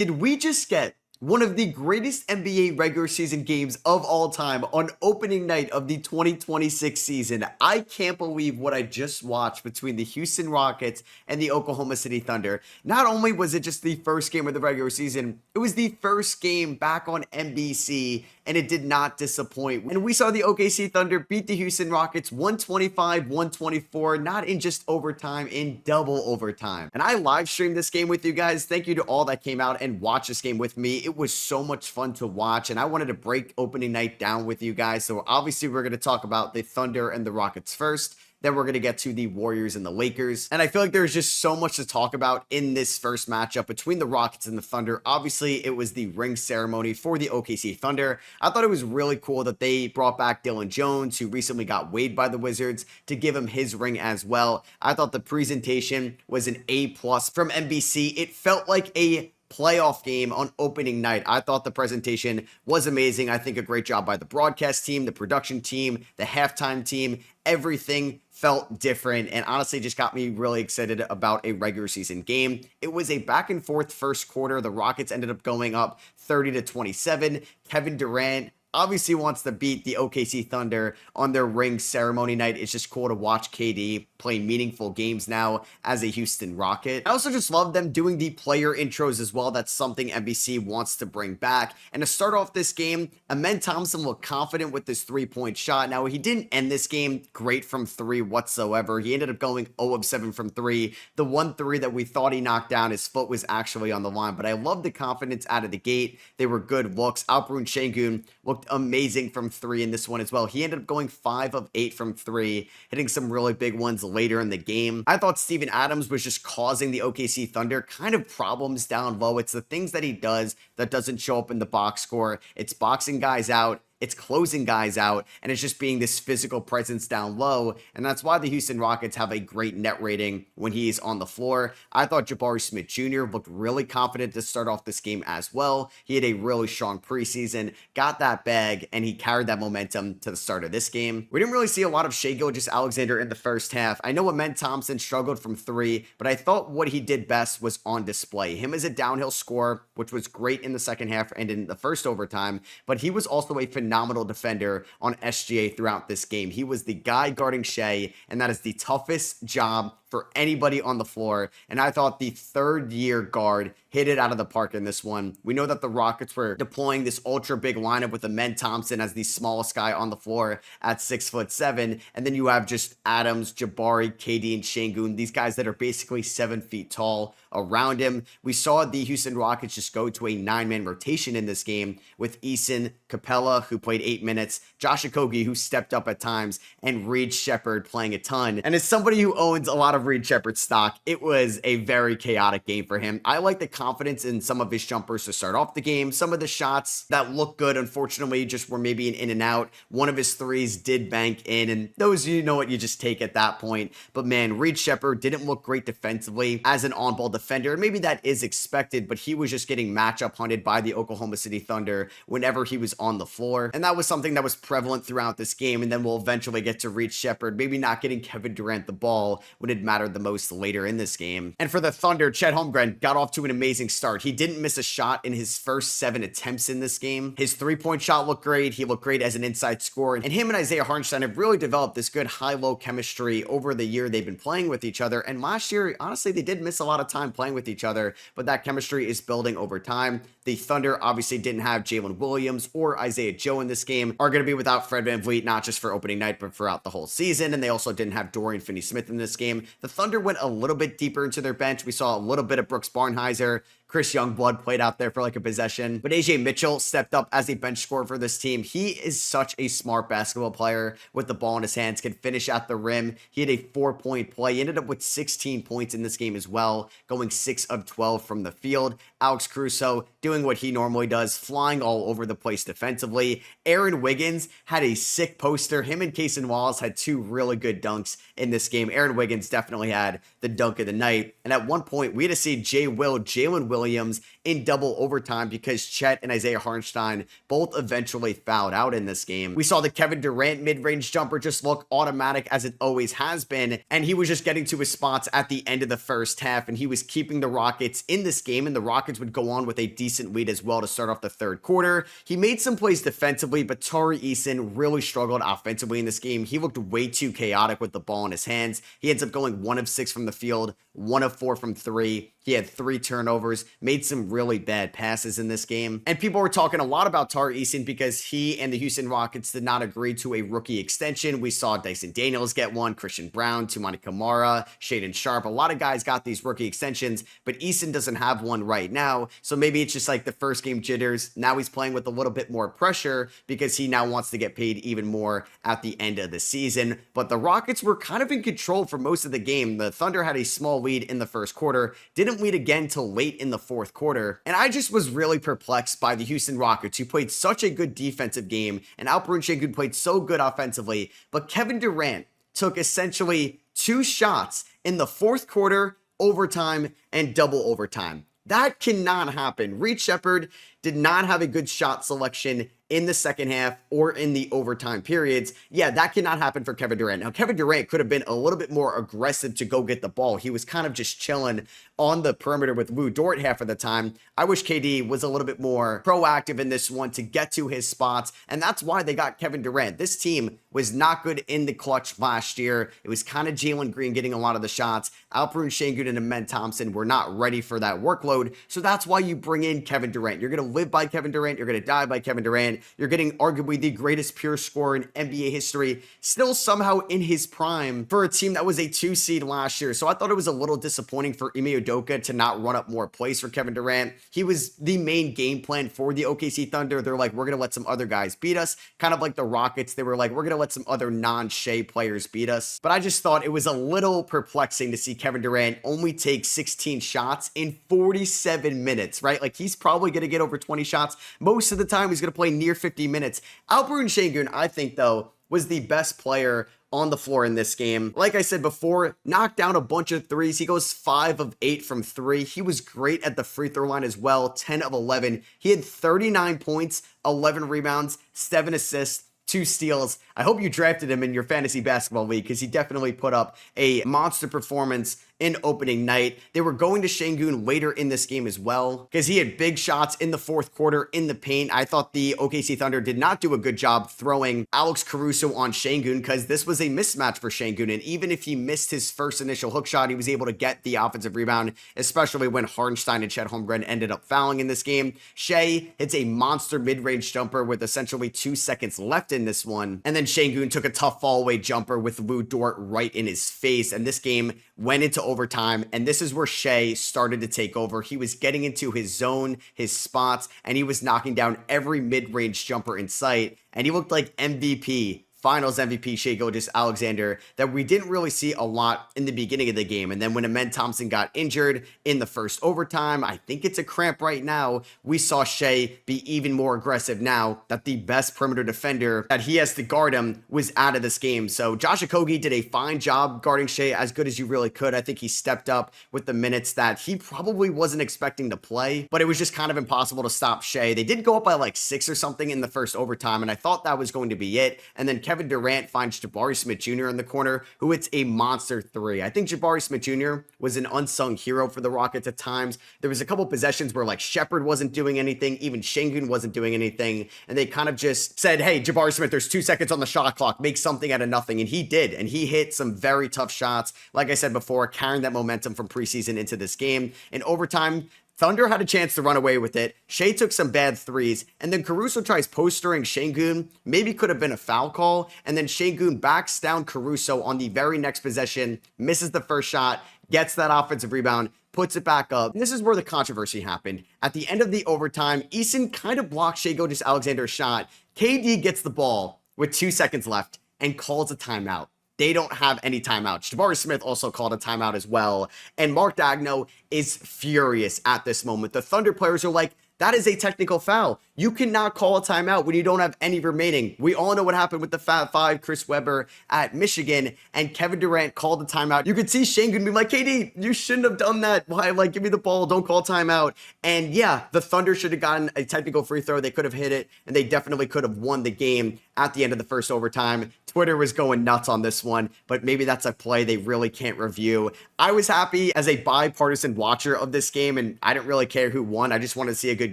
Did we just get one of the greatest NBA regular season games of all time on opening night of the 2026 season? I can't believe what I just watched between the Houston Rockets and the Oklahoma City Thunder. Not only was it just the first game of the regular season, it was the first game back on NBC, and it did not disappoint. And we saw the OKC Thunder beat the Houston Rockets 125-124, not in just overtime, in double overtime. And I live streamed this game with you guys. Thank you to all that came out and watched this game with me. It was so much fun to watch, and I wanted to break opening night down with you guys. So obviously we're going to talk about the Thunder and the Rockets first. Then we're going to get to the Warriors and the Lakers. And I feel like there's just so much to talk about in this first matchup between the Rockets and the Thunder. Obviously, it was the ring ceremony for the OKC Thunder. I thought it was really cool that they brought back Dylan Jones, who recently got waived by the Wizards, to give him his ring as well. I thought the presentation was an A+ from NBC. It felt like a playoff game on opening night. I thought the presentation was amazing. I think a great job by the broadcast team, the production team, the halftime team. Everything felt different and honestly just got me really excited about a regular season game. It was a back and forth first quarter. The Rockets ended up going up 30-27. Kevin Durant obviously wants to beat the OKC Thunder on their ring ceremony night. It's just cool to watch KD play meaningful games now as a Houston Rocket. I also just love them doing the player intros as well. That's something NBC wants to bring back. And to start off this game, Amen Thompson looked confident with his three-point shot. Now, he didn't end this game great from three whatsoever. He ended up going 0 of 7 from three. The one three that we thought he knocked down, his foot was actually on the line. But I love the confidence out of the gate. They were good looks. Alperen Sengun looked amazing from three in this one as well. He ended up going 5 of 8 from three, hitting some really big ones later in the game. I thought Steven Adams was just causing the OKC Thunder kind of problems down low. It's the things that he does that doesn't show up in the box score. It's boxing guys out. It's closing guys out, and it's just being this physical presence down low, and that's why the Houston Rockets have a great net rating when he's on the floor. I thought Jabari Smith Jr. looked really confident to start off this game as well. He had a really strong preseason, got that bag, and he carried that momentum to the start of this game. We didn't really see a lot of Shai Gilgeous-Alexander in the first half. I know Amen Thompson struggled from three, but I thought what he did best was on display. Him as a downhill scorer, which was great in the second half and in the first overtime, but he was also a phenomenal defender on SGA throughout this game. He was the guy guarding Shai, and that is the toughest job for anybody on the floor. And I thought the third-year guard hit it out of the park in this one. We know that the Rockets were deploying this ultra big lineup with Amen Thompson as the smallest guy on the floor at 6'7", and then you have just Adams, Jabari, KD, and Sengun, these guys that are basically 7 feet tall around him. We saw the Houston Rockets just go to a 9-man rotation in this game with Eason, Capella, who played 8 minutes, Josh Okogie, who stepped up at times, and Reed Shepherd playing a ton. And as somebody who owns a lot of Reed Shepherd stock, it was a very chaotic game for him. I like the confidence in some of his jumpers to start off the game. Some of the shots that look good, unfortunately, just were maybe an in and out. One of his threes did bank in, and those, you know what, you just take at that point. But man, Reed Shepherd didn't look great defensively as an on-ball defender. Maybe that is expected, but he was just getting matchup hunted by the Oklahoma City Thunder whenever he was on the floor. And that was something that was prevalent throughout this game. And then we'll eventually get to Reed Shepherd, maybe not getting Kevin Durant the ball when it mattered the most later in this game. And for the Thunder, Chet Holmgren got off to an amazing start. He didn't miss a shot in his first 7 attempts in this game. His three-point shot looked great. He looked great as an inside scorer. And him and Isaiah Hartenstein have really developed this good high-low chemistry over the year they've been playing with each other. And last year, honestly, they did miss a lot of time playing with each other, but that chemistry is building over time. The Thunder obviously didn't have Jalen Williams or Isaiah Joe in this game, are going to be without Fred VanVleet, not just for opening night, but throughout the whole season. And they also didn't have Dorian Finney-Smith in this game. The Thunder went a little bit deeper into their bench. We saw a little bit of Brooks Barnhizer. Chris Youngblood played out there for like a possession, but AJ Mitchell stepped up as a bench scorer for this team. He is such a smart basketball player with the ball in his hands, can finish at the rim. He had a 4-point play. He ended up with 16 points in this game as well, going 6 of 12 from the field. Alex Caruso doing what he normally does, flying all over the place defensively. Aaron Wiggins had a sick poster. Him and Cason Wallace had 2 really good dunks in this game. Aaron Wiggins definitely had the dunk of the night. And at one point, we had to see Jalen Williams in double overtime because Chet and Isaiah Hartenstein both eventually fouled out in this game. We saw the Kevin Durant mid-range jumper just look automatic as it always has been, and he was just getting to his spots at the end of the first half, and he was keeping the Rockets in this game, and the Rockets would go on with a decent lead as well to start off the third quarter. He made some plays defensively, but Tari Eason really struggled offensively in this game. He looked way too chaotic with the ball in his hands. He ends up going 1 of 6 from the field, 1 of 4 from 3. He had 3 turnovers, made some really bad passes in this game. And people were talking a lot about Tari Eason because he and the Houston Rockets did not agree to a rookie extension. We saw Dyson Daniels get one, Christian Brown, Toumani Camara, Shaedon Sharpe. A lot of guys got these rookie extensions, but Eason doesn't have one right now. So maybe it's just like the first game jitters. Now he's playing with a little bit more pressure because he now wants to get paid even more at the end of the season. But the Rockets were kind of in control for most of the game. The Thunder had a small lead in the first quarter, didn't lead again till late in the fourth quarter. And I just was really perplexed by the Houston Rockets, who played such a good defensive game, and Alperen Sengun played so good offensively. But Kevin Durant took essentially 2 shots in the fourth quarter, overtime, and double overtime. That cannot happen. Reed Sheppard did not have a good shot selection in the second half or in the overtime periods. Yeah, that cannot happen for Kevin Durant. Now, Kevin Durant could have been a little bit more aggressive to go get the ball. He was kind of just chilling on the perimeter with Lou Dort half of the time. I wish KD was a little bit more proactive in this one to get to his spots, and that's why they got Kevin Durant. This team was not good in the clutch last year. It was kind of Jalen Green getting a lot of the shots. Alperen Sengun and Amen Thompson were not ready for that workload, so that's why you bring in Kevin Durant. You're going to live by Kevin Durant. You're going to die by Kevin Durant. You're getting arguably the greatest pure scorer in NBA history, still somehow in his prime for a team that was a 2 seed last year. So I thought it was a little disappointing for Ime Udoka to not run up more plays for Kevin Durant. He was the main game plan for the OKC Thunder. They're like, we're going to let some other guys beat us. Kind of like the Rockets. They were like, we're going to let some other non-Shea players beat us. But I just thought it was a little perplexing to see Kevin Durant only take 16 shots in 47 minutes, right? Like, he's probably going to get over 20 shots. Most of the time, he's going to play near 50 minutes. Alperen Sengun, I think, though, was the best player on the floor in this game. Like I said before, knocked down a bunch of threes. He goes 5 of 8 from 3. He was great at the free throw line as well, 10 of 11. He had 39 points, 11 rebounds, 7 assists, 2 steals. I hope you drafted him in your fantasy basketball league because he definitely put up a monster performance in opening night. They were going to Sengun later in this game as well because he had big shots in the fourth quarter in the paint. I thought the OKC Thunder did not do a good job throwing Alex Caruso on Sengun because this was a mismatch for Sengun. And even if he missed his first initial hook shot, he was able to get the offensive rebound, especially when Hartenstein and Chet Holmgren ended up fouling in this game. Shea hits a monster mid-range jumper with essentially 2 seconds left in this one. And then Sengun took a tough fall-away jumper with Lou Dort right in his face. And this game went into overtime, and this is where Shea started to take over. He was getting into his zone, his spots, and he was knocking down every mid-range jumper in sight, and he looked like MVP. Finals MVP Shai Gilgeous-Alexander that we didn't really see a lot in the beginning of the game. And then when Amen Thompson got injured in the first overtime, I think it's a cramp right now, we saw Shai be even more aggressive now that the best perimeter defender that he has to guard him was out of this game. So Josh Okogie did a fine job guarding Shai, as good as you really could. I think he stepped up with the minutes that he probably wasn't expecting to play, but it was just kind of impossible to stop Shai. They did go up by like 6 or something in the first overtime, and I thought that was going to be it. And then Kevin Durant finds Jabari Smith Jr. in the corner, who hits a monster 3. I think Jabari Smith Jr. was an unsung hero for the Rockets at times. There was a couple possessions where like Sheppard wasn't doing anything, even Sengun wasn't doing anything, and they kind of just said, hey, Jabari Smith, there's 2 seconds on the shot clock, make something out of nothing, and he did, and he hit some very tough shots, like I said before, carrying that momentum from preseason into this game. In overtime, Thunder had a chance to run away with it. Shea took some bad threes, and then Caruso tries postering Sengun. Maybe could have been a foul call, and then Sengun backs down Caruso on the very next possession, misses the first shot, gets that offensive rebound, puts it back up. And this is where the controversy happened. At the end of the overtime, Eason kind of blocked Shai Gilgeous-Alexander's shot. KD gets the ball with 2 seconds left and calls a timeout. They don't have any timeouts. Jabari Smith also called a timeout as well. And Mark Daigneault is furious at this moment. The Thunder players are like, That is a technical foul. You cannot call a timeout when you don't have any remaining. We all know what happened with the Fab Five, Chris Webber at Michigan, and Kevin Durant called the timeout. You could see Şengün be like, KD, you shouldn't have done that. Why? Like, give me the ball. Don't call timeout. And yeah, the Thunder should have gotten a technical free throw. They could have hit it, and they definitely could have won the game at the end of the first overtime. Twitter was going nuts on this one, but maybe that's a play they really can't review. I was happy as a bipartisan watcher of this game, and I didn't really care who won. I just wanted to see a good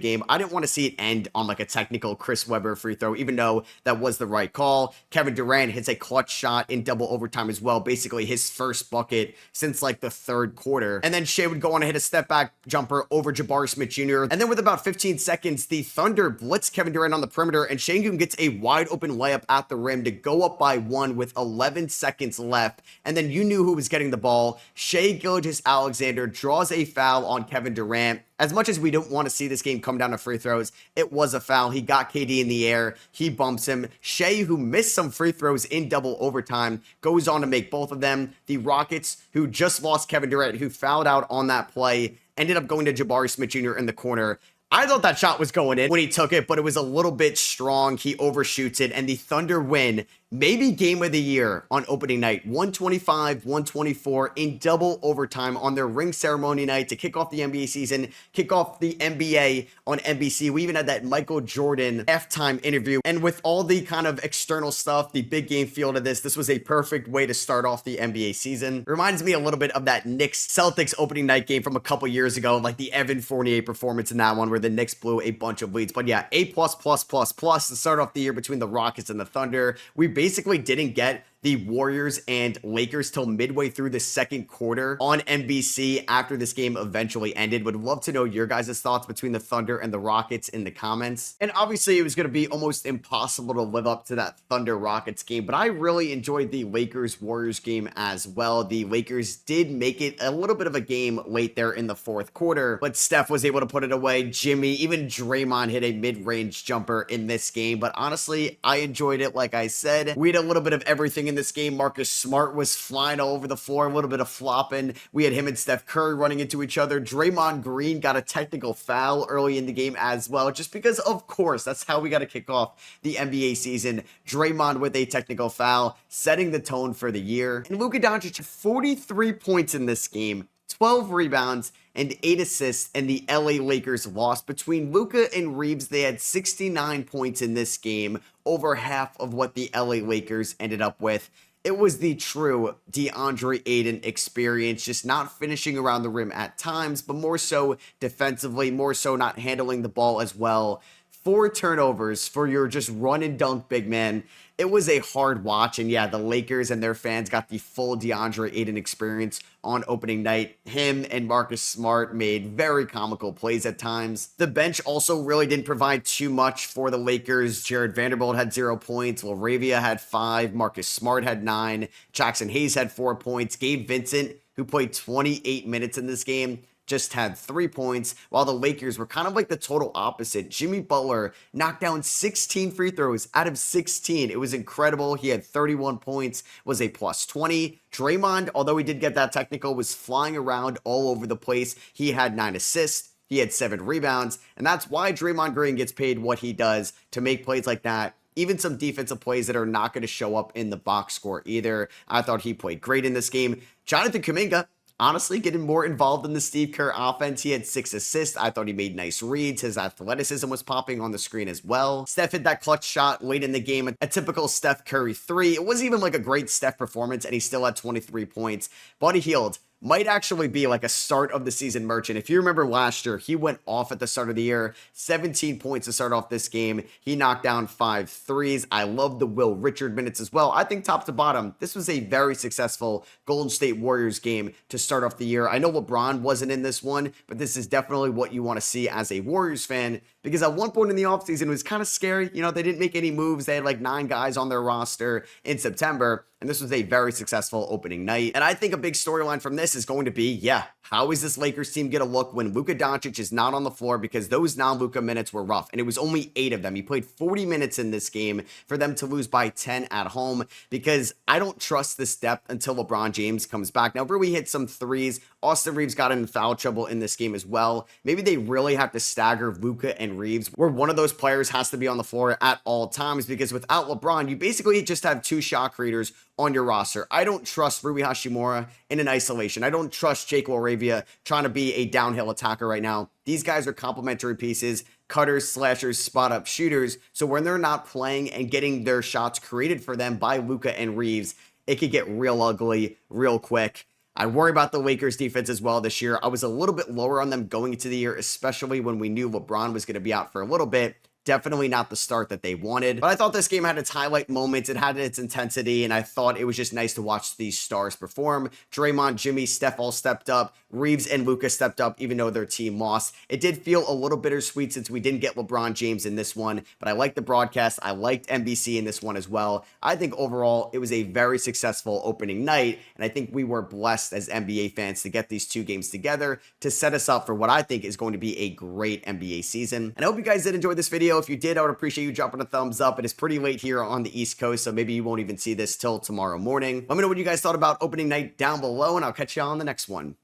game. I didn't want to see it end on like a technical Chris Webber free throw, even though that was the right call. Kevin Durant hits a clutch shot in double overtime as well, basically his first bucket since like the third quarter. And then Shea would go on to hit a step back jumper over Jabari Smith Jr. And then with about 15 seconds, the Thunder blitz Kevin Durant on the perimeter, and Şengün gets a wide open layup at the rim to go up by one with 11 seconds left. And then you knew who was getting the ball. Shai Gilgeous-Alexander draws a foul on Kevin Durant. As much as we don't want to see this game come down to free throws, it was a foul. He got KD in the air. He bumps him. Shea, who missed some free throws in double overtime, goes on to make both of them. The Rockets, who just lost Kevin Durant, who fouled out on that play, ended up going to Jabari Smith Jr. in the corner. I thought that shot was going in when he took it, but it was a little bit strong. He overshoots it, and the Thunder win. Maybe game of the year on opening night, 125-124 in double overtime on their ring ceremony night to kick off the NBA season, kick off the NBA on NBC. We even had that Michael Jordan halftime interview. And with all the kind of external stuff, the big game feel to this was a perfect way to start off the NBA season. Reminds me a little bit of that Knicks-Celtics opening night game from a couple years ago, like the Evan Fournier performance in that one where the Knicks blew a bunch of leads. But yeah, A++++ to start off the year between the Rockets and the Thunder. We basically didn't get the Warriors and Lakers till midway through the second quarter on NBC after this game eventually ended. Would love to know your guys' thoughts between the Thunder and the Rockets in the comments. And obviously it was going to be almost impossible to live up to that Thunder Rockets game, but I really enjoyed the Lakers Warriors game as well. The Lakers did make it a little bit of a game late there in the fourth quarter, but Steph was able to put it away. Jimmy, even Draymond hit a mid-range jumper in this game, but honestly, I enjoyed it. Like I said, we had a little bit of everything in this game. Marcus Smart was flying all over the floor, a little bit of flopping. We had him and Steph Curry running into each other. Draymond Green got a technical foul early in the game as well, just because, of course, that's how we got to kick off the NBA season. Draymond with a technical foul, setting the tone for the year. And Luka Doncic had 43 points in this game, 12 rebounds, and 8 assists, and the LA Lakers lost. Between Luka and Reeves, they had 69 points in this game, over half of what the LA Lakers ended up with. It was the true DeAndre Ayton experience, just not finishing around the rim at times, but more so defensively, more so not handling the ball as well. 4 turnovers for your just run and dunk big man. It was a hard watch, and yeah, the Lakers and their fans got the full DeAndre Ayton experience on opening night. Him and Marcus Smart made very comical plays at times. The bench also really didn't provide too much for the Lakers. Jared Vanderbilt had 0 points, Laravia had 5, Marcus Smart had 9, Jackson Hayes had 4 points, Gabe Vincent, who played 28 minutes in this game, just had 3 points, while the Lakers were kind of like the total opposite. Jimmy Butler knocked down 16 free throws out of 16. It was incredible. He had 31 points, was a plus 20. Draymond, although he did get that technical, was flying around all over the place. He had 9 assists. He had 7 rebounds, and that's why Draymond Green gets paid what he does to make plays like that. Even some defensive plays that are not going to show up in the box score either. I thought he played great in this game. Jonathan Kuminga, honestly, getting more involved in the Steve Kerr offense. He had 6 assists. I thought he made nice reads. His athleticism was popping on the screen as well. Steph hit that clutch shot late in the game, a typical Steph Curry 3. It wasn't even like a great Steph performance, and he still had 23 points. Buddy Hield might actually be like a start of the season merchant. If you remember last year, he went off at the start of the year, 17 points to start off this game. He knocked down 5 threes. I love the Will Richard minutes as well. I think top to bottom, this was a very successful Golden State Warriors game to start off the year. I know LeBron wasn't in this one, but this is definitely what you want to see as a Warriors fan, because at one point in the offseason, it was kind of scary. You know, they didn't make any moves. They had like 9 guys on their roster in September, and this was a very successful opening night. And I think a big storyline from this is going to be, yeah, how is this Lakers team going to look when Luka Doncic is not on the floor? Because those non-Luka minutes were rough, and it was only 8 of them. He played 40 minutes in this game for them to lose by 10 at home, because I don't trust this depth until LeBron James comes back. Now, Rui hit some threes. Austin Reeves got in foul trouble in this game as well. Maybe they really have to stagger Luka and Reeves, where one of those players has to be on the floor at all times, because without LeBron, you basically just have 2 shot creators on your roster. I don't trust Rui Hachimura in an isolation. I don't trust Jake LaRavia trying to be a downhill attacker right now. These guys are complementary pieces, cutters, slashers, spot up shooters. So when they're not playing and getting their shots created for them by Luka and Reeves, it could get real ugly real quick. I worry about the Lakers defense as well this year. I was a little bit lower on them going into the year, especially when we knew LeBron was going to be out for a little bit. Definitely not the start that they wanted. But I thought this game had its highlight moments. It had its intensity, and I thought it was just nice to watch these stars perform. Draymond, Jimmy, Steph all stepped up. Reeves and Luka stepped up, even though their team lost. It did feel a little bittersweet since we didn't get LeBron James in this one, but I liked the broadcast. I liked NBC in this one as well. I think overall, it was a very successful opening night, and I think we were blessed as NBA fans to get these 2 games together to set us up for what I think is going to be a great NBA season. And I hope you guys did enjoy this video. If you did, I would appreciate you dropping a thumbs up. It is pretty late here on the East Coast, so maybe you won't even see this till tomorrow morning. Let me know what you guys thought about opening night down below, and I'll catch you on the next one.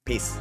Peace.